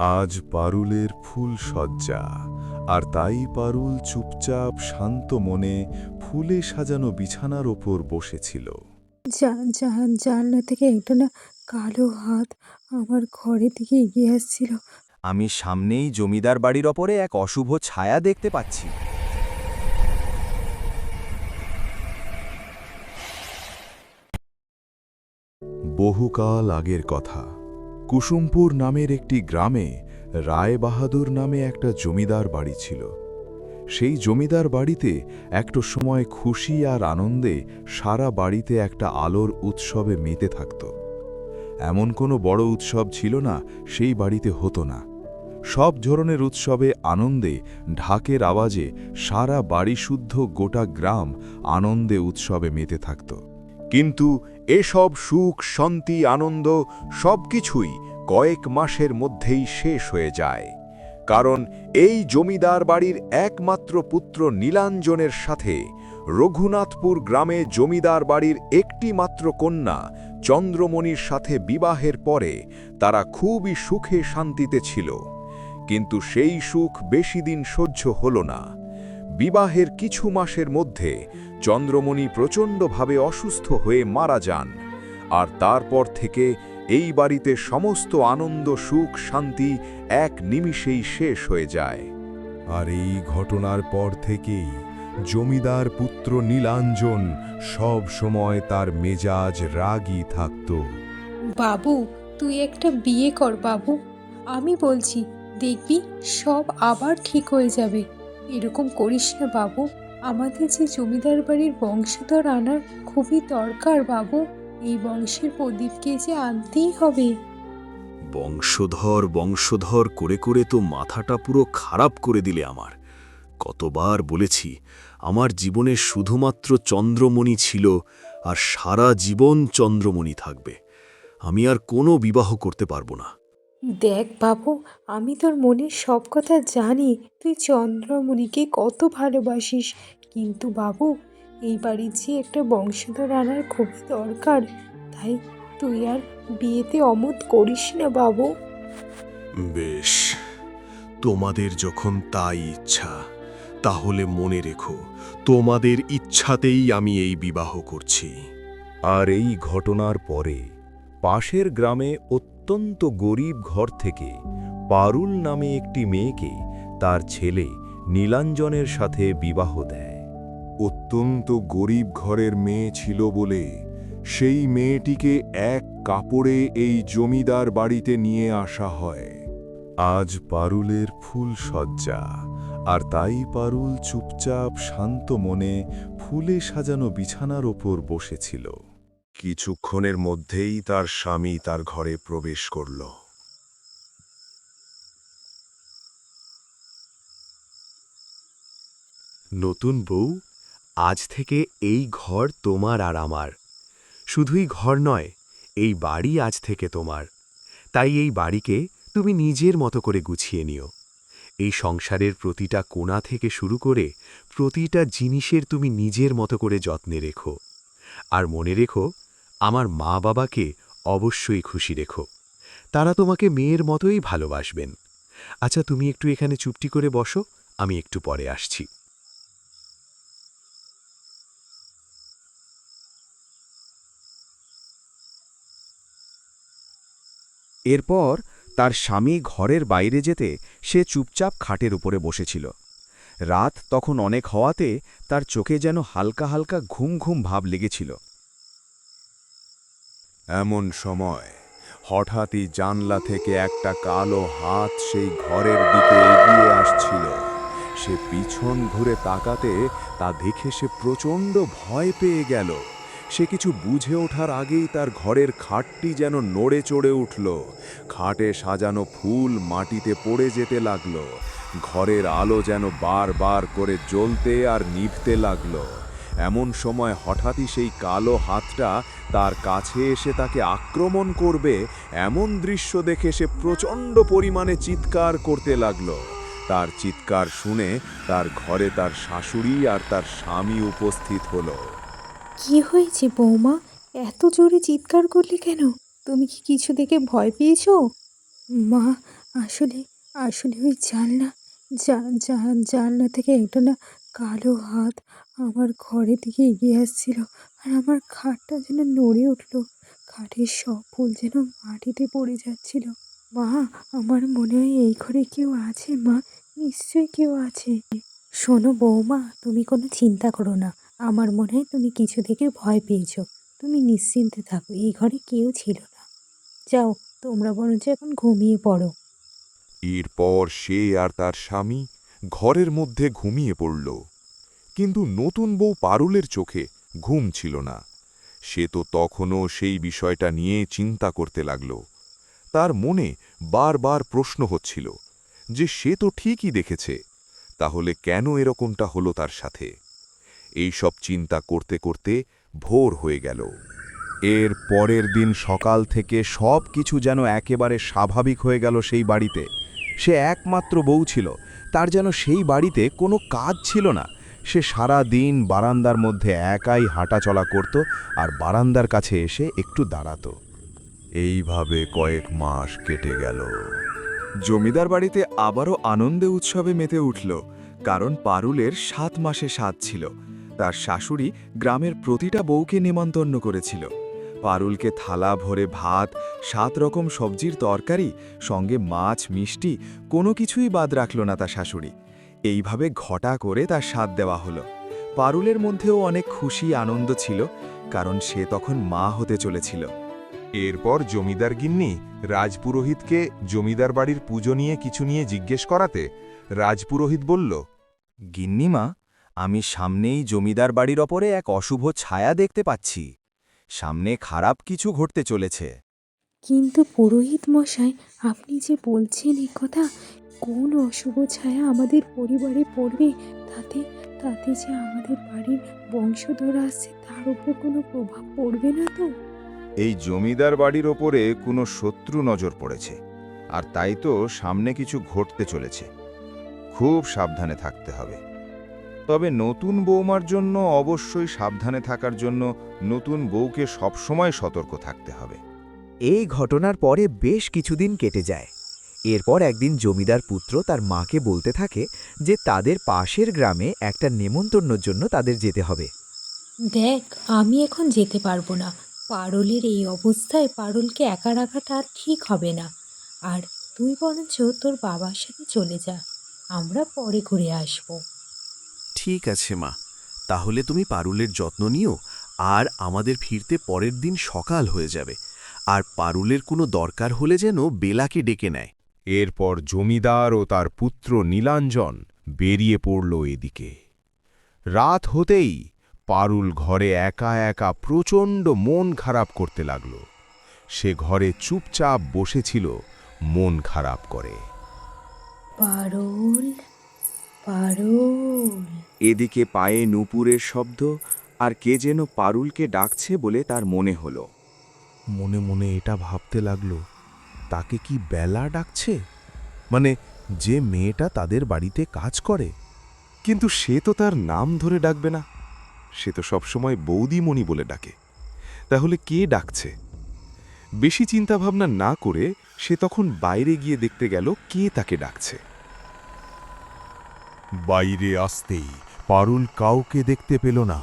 আজ পারুলের ফুল সজ্জা, আর তাই পারুল চুপচাপ শান্ত মনে ফুলে সাজানো বিছানার ওপর বসেছিল। জানলা থেকে একটা না কালো হাত আমার ঘরের দিকে এগিয়ে আসছিল। আমি সামনেই জমিদার বাড়ির ওপরে এক অশুভ ছায়া দেখতে পাচ্ছি। বহুকাল আগের কথা, কুসুমপুর নামের একটি গ্রামে রায় বাহাদুর নামে একটা জমিদার বাড়ি ছিল। সেই জমিদার বাড়িতে একটা সময় খুশি আর আনন্দে সারা বাড়িতে একটা আলোর উৎসবে মেতে থাকত। এমন কোনো বড় উৎসব ছিল না সেই বাড়িতে হতো না। সব ধরনের উৎসবে আনন্দে ঢাকের আওয়াজে সারা বাড়ি শুদ্ধ গোটা গ্রাম আনন্দে উৎসবে মেতে থাকত। কিন্তু এসব সুখ শান্তি আনন্দ সবকিছুই কয়েক মাসের মধ্যেই শেষ হয়ে যায়। কারণ এই জমিদার বাড়ির একমাত্র পুত্র নীলাঞ্জনের সাথে রঘুনাথপুর গ্রামে জমিদার বাড়ির একটি মাত্র কন্যা চন্দ্রমণির সাথে বিবাহের পরে তারা খুবই সুখে শান্তিতে ছিল। কিন্তু সেই সুখ বেশি দিন সহ্য হল না। বিবাহের কিছু মাসের মধ্যে চন্দ্রমণি প্রচণ্ডভাবে অসুস্থ হয়ে মারা যান, আর তারপর থেকে এই বাড়িতে সমস্ত আনন্দ সুখ শান্তি এক নিমিষেই শেষ হয়ে যায়। আর এই ঘটনার পর থেকেই জমিদার পুত্র নীলাঞ্জন সব সময় তার মেজাজ রাগী থাকত। বাবু, তুই একটা বিয়ে কর বাবু। আমি বলছি, দেখবি সব আবার ঠিক হয়ে যাবে। এরকম করিস না বাবু। আমাদের যে জমিদার বাড়ির বংশধর আনার খুবই দরকার বাবু। এই বংশের প্রদীপকে যে আনতেই হবে। বংশধর বংশধর করে করে তো মাথাটা পুরো খারাপ করে দিলে আমার। কতবার বলেছি আমার জীবনে শুধুমাত্র চন্দ্রমণি ছিল, আর সারা জীবন চন্দ্রমণি থাকবে। আমি আর কোনো বিবাহ করতে পারবো না। দেখ বাবু, আমি তোর মনের সব কথা জানি। তুই চন্দ্রমণিকে কত ভালোবাসিস, কিন্তু বাবু, এই বাড়ির যে একটা বংশধর আনার খুবই দরকার। তাই তুই আর বিয়েতে অমত করিস না বাবু। বেশ, তোমাদের যখন তাই ইচ্ছা, তাহলে মনে রেখো তোমাদের ইচ্ছাতেই আমি এই বিবাহ করছি। আর এই ঘটনার পরে পাশের গ্রামে অত্যন্ত গরিব ঘর থেকে পারুল নামে একটি মেয়েকে তার ছেলে নীলাঞ্জনের সাথে বিবাহ দেয়। অত্যন্ত গরিব ঘরের মেয়ে ছিল বলে সেই মেয়েটিকে এক কাপড়ে এই জমিদার বাড়িতে নিয়ে আসা হয়। আজ পারুলের ফুল সজ্জা, আর তাই পারুল চুপচাপ শান্ত মনে ফুলে সাজানো বিছানার ওপর বসেছিল। কিছুক্ষণের মধ্যেই তার স্বামী তার ঘরে প্রবেশ করল। নতুন বউ, আজ থেকে এই ঘর তোমার আর আমার। শুধুই ঘর নয়, এই বাড়ি আজ থেকে তোমার। তাই এই বাড়িকে তুমি নিজের মতো করে গুছিয়ে নিও। এই সংসারের প্রতিটা কোণা থেকে শুরু করে প্রতিটা জিনিসের তুমি নিজের মতো করে যত্নে রেখো। আর মনে রেখো, আমার মা বাবাকে অবশ্যই খুশি রেখো। তারা তোমাকে মেয়ের মতোই ভালোবাসবেন। আচ্ছা, তুমি একটু এখানে চুপটি করে বসো, আমি একটু পরে আসছি। এরপর তার স্বামী ঘরের বাইরে যেতে সে চুপচাপ খাটের উপরে বসেছিল। রাত তখন অনেক হওয়াতে তার চোখে যেন হালকা হালকা ঘুম ঘুম ভাব লেগেছিল। এমন সময় হঠাৎই জানলা থেকে একটা কালো হাত সেই ঘরের দিকে এগিয়ে আসছিল। সে পিছন ঘুরে তাকাতে তা দেখে সে প্রচণ্ড ভয় পেয়ে গেল। সে কিছু বুঝে ওঠার আগেই তার ঘরের খাটটি যেন নড়ে চড়ে উঠল। খাটে সাজানো ফুল মাটিতে পড়ে যেতে লাগল। ঘরের আলো যেন বারবার করে জ্বলতে আর নিভতে লাগল। এমন সময় হঠাৎই সেই কালো হাতটা তার কাছে এসে তাকে আক্রমণ করবে, এমন দৃশ্য দেখে সে প্রচণ্ড পরিমাণে চিৎকার করতে লাগল। তার চিৎকার শুনে তার ঘরে তার শাশুড়ি আর তার স্বামী উপস্থিত হলো। কি হয়েছে বৌমা? এত জোরে চিৎকার করলে কেন? তুমি কি কিছু দেখে ভয় পেয়েছো? মা, আসলে আসলে ওই জানলা থেকে একটা না কালো হাত আমার ঘরের দিকে এগিয়ে আসছিল, আর আমার খাটটা যেন নড়ে উঠলো। খাটের সব ফুল যেন মাটিতে পড়ে যাচ্ছিল। মা, আমার মনে হয় এই ঘরে কেউ আছে মা, নিশ্চয়ই কেউ আছে। শোনো বৌমা, তুমি কোনো চিন্তা করো না। আমার মনে হয় তুমি কিছু থেকে ভয় পেয়েছো। তুমি নিশ্চিন্তে থাকো, এই ঘরে কেউ ছিল না। যাও, তোমরা বরঞ্চ এখন ঘুমিয়ে পড়ো। এরপর সে আর তার স্বামী ঘরের মধ্যে ঘুমিয়ে পড়ল। কিন্তু নতুন বউ পারুলের চোখে ঘুম ছিল না। সে তো তখনও সেই বিষয়টা নিয়ে চিন্তা করতে লাগল। তার মনে বারবার প্রশ্ন হচ্ছিল যে সে তো ঠিকই দেখেছে, তাহলে কেন এরকমটা হলো তার সাথে। এই সব চিন্তা করতে করতে ভোর হয়ে গেল। এর পরের দিন সকাল থেকে সব কিছু যেন একেবারে স্বাভাবিক হয়ে গেল সেই বাড়িতে। সে একমাত্র বউ ছিল, তার যেন সেই বাড়িতে কোনো কাজ ছিল না। সে সারা দিন বারান্দার মধ্যে একাই হাঁটাচলা করত আর বারান্দার কাছে এসে একটু দাঁড়াতো। এইভাবে কয়েক মাস কেটে গেল। জমিদার বাড়িতে আবারও আনন্দে উৎসবে মেতে উঠল, কারণ পারুলের 7 মাসে সাধ ছিল। তার শাশুড়ি গ্রামের প্রতিটা বউকে নেমন্তন্ন করেছিল। পারুলকে থালা ভরে ভাত, 7 রকম সবজির তরকারি, সঙ্গে মাছ মিষ্টি, কোনো কিছুই বাদ রাখল না তার শাশুড়ি। এইভাবে ঘটা করে তার স্বাদ দেওয়া হলো। পারুলের মধ্যেও অনেক খুশি আনন্দ ছিল, কারণ সে তখন মা হতে চলেছিল। এরপর জমিদার গিন্নি রাজপুরোহিতকে জমিদার বাড়ির পুজো নিয়ে কিছু নিয়ে জিজ্ঞেস করাতে রাজপুরোহিত বলল, গিন্নিমা, আমি সামনেই জমিদার বাড়ির ওপরে এক অশুভ ছায়া দেখতে পাচ্ছি। সামনে খারাপ কিছু ঘটতে চলেছে। কিন্তু পুরোহিত মশাই, আপনি যে বলছেন এ কথা, কোন অশুভ ছায়া আমাদের পরিবারে পড়বে? তাতে তাতে যে আমাদের বাড়ির বংশধর আসছে তার উপর কোনো প্রভাব পড়বে না তো? এই জমিদার বাড়ির ওপরে কোনো শত্রু নজর পড়েছে, আর তাই তো সামনে কিছু ঘটতে চলেছে। খুব সাবধানে থাকতে হবে। তবে নতুন বৌমার জন্য অবশ্যই সাবধানে থাকার জন্য নতুন বউকে সবসময় সতর্ক থাকতে হবে। এই ঘটনার পরে বেশ কিছুদিন কেটে যায়। এরপর একদিন জমিদার পুত্র তার মাকে বলতে থাকে যে তাদের পাশের গ্রামে একটা নেমন্তন্নর জন্য তাদের যেতে হবে। দেখ, আমি এখন যেতে পারবো না। পারুলের এই অবস্থায় পারুলকে একা রাখাটা আর ঠিক হবে না। আর তুই বরঞ্চ তোর বাবার সাথে চলে যা, আমরা পরে ঘুরে আসবো। ঠিক আছে মা, তাহলে তুমি পারুলের যত্ন নিও, আর আমাদের ফিরতে পরের দিন সকাল হয়ে যাবে। আর পারুলের কোনো দরকার হলে যেন বেলাকে ডেকে নেয়। এরপর জমিদার ও তার পুত্র নীলাঞ্জন বেরিয়ে পড়ল এদিকে। রাত হতেই পারুল ঘরে একা একা প্রচণ্ড মন খারাপ করতে লাগল। সে ঘরে চুপচাপ বসেছিল, মন খারাপ করে। পারুল, পারুল। এদিকে পায়ে নূপুরের শব্দ, আর কে যেন পারুলকে ডাকছে বলে তার মনে হলো। মনে মনে এটা ভাবতে লাগল, তাকে কি বেলা ডাকছে? মানে, যে মেয়েটা তাদের বাড়িতে কাজ করে। কিন্তু সে তো তার নাম ধরে ডাকবে না, সে তো সবসময় বৌদিমণি বলে ডাকে। তাহলে কে ডাকছে? বেশি চিন্তাভাবনা না করে সে তখন বাইরে গিয়ে দেখতে গেল কে তাকে ডাকছে। বাইরে আসতেই পারুল কাউকে দেখতে পেল না।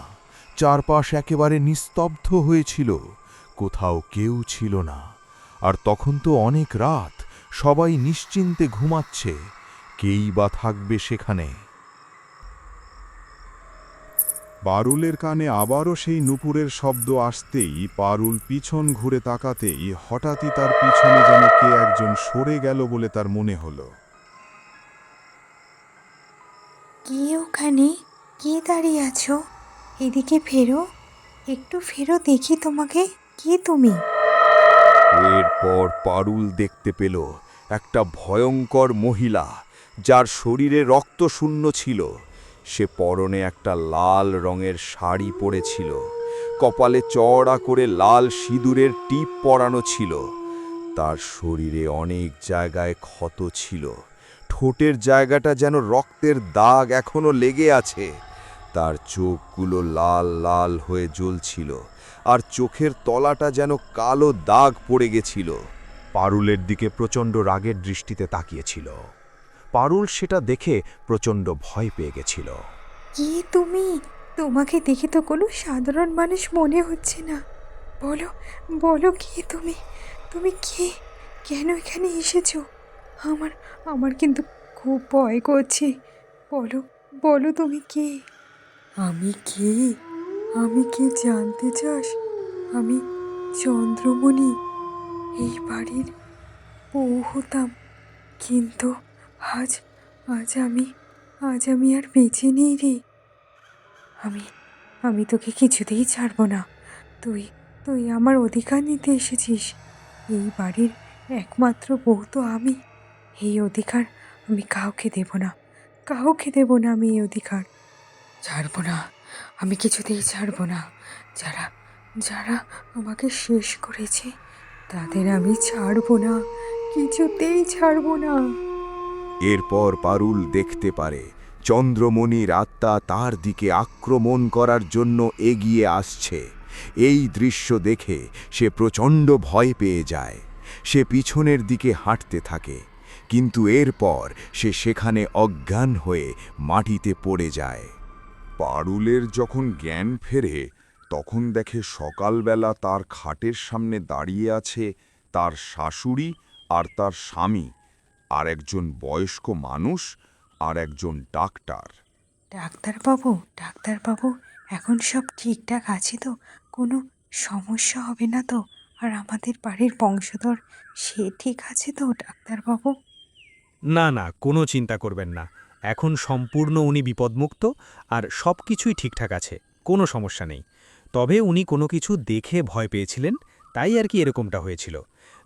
চারপাশ একেবারে নিস্তব্ধ হয়েছিল, কোথাও কেউ ছিল না। আর তখন তো অনেক রাত, সবাই নিশ্চিন্তে ঘুমাচ্ছে, কেই বা থাকবে সেখানে। পারুলের কানে আবারও সেই নূপুরের শব্দ আসতেই পারুল পিছন ঘুরে তাকাতেই হঠাৎই তার পিছনে যেন কে একজন সরে গেল বলে তার মনে হলো। কে ওখানে? কে দাঁড়িয়ে আছো? এদিকে ফেরো, একটু ফেরো দেখি তোমাকে। কে তুমি? এরপর পারুল দেখতে পেল একটা ভয়ঙ্কর মহিলা, যার শরীরে রক্তশূন্য ছিল। সে পরনে একটা লাল রঙের শাড়ি পরেছিল, কপালে চওড়া করে লাল সিঁদুরের টিপ পরানো ছিল। তার শরীরে অনেক জায়গায় ক্ষত ছিল, ঠোঁটের জায়গাটা যেন রক্তের দাগ এখনো লেগে আছে। তার চোখগুলো লাল লাল হয়ে জ্বলছিল, আর চোখের তলাটা যেন কালো দাগ পড়ে গেছিল। পারুলের দিকে প্রচণ্ড রাগের দৃষ্টিতে তাকিয়েছিল। পারুল সেটা দেখে প্রচণ্ড ভয় পেয়ে গেছিল। কে তুমি? তোমাকে দেখে তো কোনো সাধারণ মানুষ মনে হচ্ছে না। বলো, বলো কে তুমি? তুমি কে? কেন এখানে এসেছো? আমার আমার কিন্তু খুব ভয় করছে। বলো, বলো তুমি কে? আমি কে? আমি কে জানতে চাস? আমি চন্দ্রমণি, এই বাড়ির বউ হতাম, কিন্তু আজ আজ আমি আজ আমি আর বেঁচে নেই রে। আমি আমি তোকে কিছুতেই ছাড়বো না। তুই তুই আমার অধিকার নিতে এসেছিস। এই বাড়ির একমাত্র বউ তো আমি। এই অধিকার আমি কাউকে দেব না, কাউকে দেব না আমি এই অধিকার। ছাড়বো না, আমি কিছুতেই ছাড়বো না। যারা যারা আমাকে শেষ করেছে তাদের আমি ছাড়বো না, কিছুতেই ছাড়বো না। এরপর পারুল দেখতে পারে চন্দ্রমণির আত্মা তার দিকে আক্রমণ করার জন্য এগিয়ে আসছে। এই দৃশ্য দেখে সে প্রচণ্ড ভয় পেয়ে যায়। সে পিছনের দিকে হাঁটতে থাকে, কিন্তু এরপর সে সেখানে অজ্ঞান হয়ে মাটিতে পড়ে যায়। পারুলের যখন জ্ঞান ফেরে তখন দেখে সকালবেলা তার খাটের সামনে দাঁড়িয়ে আছে তার শাশুড়ি আর তার স্বামী, আর একজন বয়স্ক মানুষ আর একজন ডাক্তার। ডাক্তারবাবু, ডাক্তারবাবু, এখন সব ঠিকঠাক আছে তো? কোনো সমস্যা হবে না তো? আর আমাদের বাড়ির বংশধর, সে ঠিক আছে তো ডাক্তারবাবু? না না, কোনো চিন্তা করবেন না। এখন সম্পূর্ণ উনি বিপদমুক্ত আর সব কিছুই ঠিকঠাক আছে, কোনো সমস্যা নেই। তবে উনি কোনো কিছু দেখে ভয় পেয়েছিলেন, তাই আর কি এরকমটা হয়েছিল।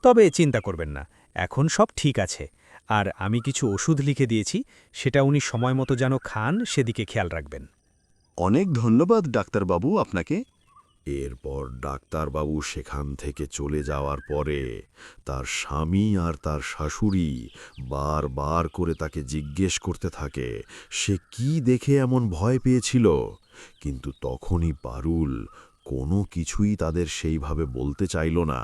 তবে চিন্তা করবেন না, এখন সব ঠিক আছে। আর আমি কিছু ওষুধ লিখে দিয়েছি, সেটা উনি সময় মতো যেন খান, সেদিকে খেয়াল রাখবেন। অনেক ধন্যবাদ ডাক্তারবাবু আপনাকে। এরপর ডাক্তারবাবু সেখান থেকে চলে যাওয়ার পরে তার স্বামী আর তার শাশুড়ি বারবার করে তাকে জিজ্ঞেস করতে থাকে সে কি দেখে এমন ভয় পেয়েছিল। কিন্তু তখনই পারুল কোনো কিছুই তাদের সেইভাবে বলতে চাইল না।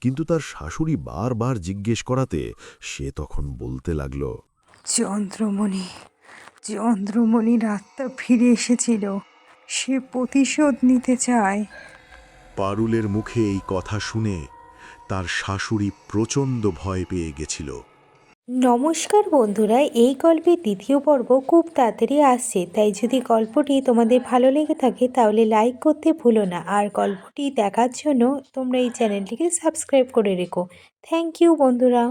কিন্তু তার শাশুড়ি বারবার জিজ্ঞেস করাতে সে তখন বলতে লাগল, চন্দ্রমণি, চন্দ্রমণির আত্মা ফিরে এসেছিল, সে প্রতিশোধ নিতে চায়। পারুলের মুখে এই কথা শুনে তার শাশুড়ি প্রচণ্ড ভয় পেয়ে গেছিল। নমস্কার বন্ধুরা, এই গল্পের দ্বিতীয় পর্ব খুব তাড়াতাড়ি আসছে, তাই যদি গল্পটি তোমাদের ভালো লেগে থাকে তাহলে লাইক করতে ভুলো না। আর গল্পটি দেখার জন্য তোমরা এই চ্যানেলটিকে সাবস্ক্রাইব করে রেখো। থ্যাংক ইউ বন্ধুরা।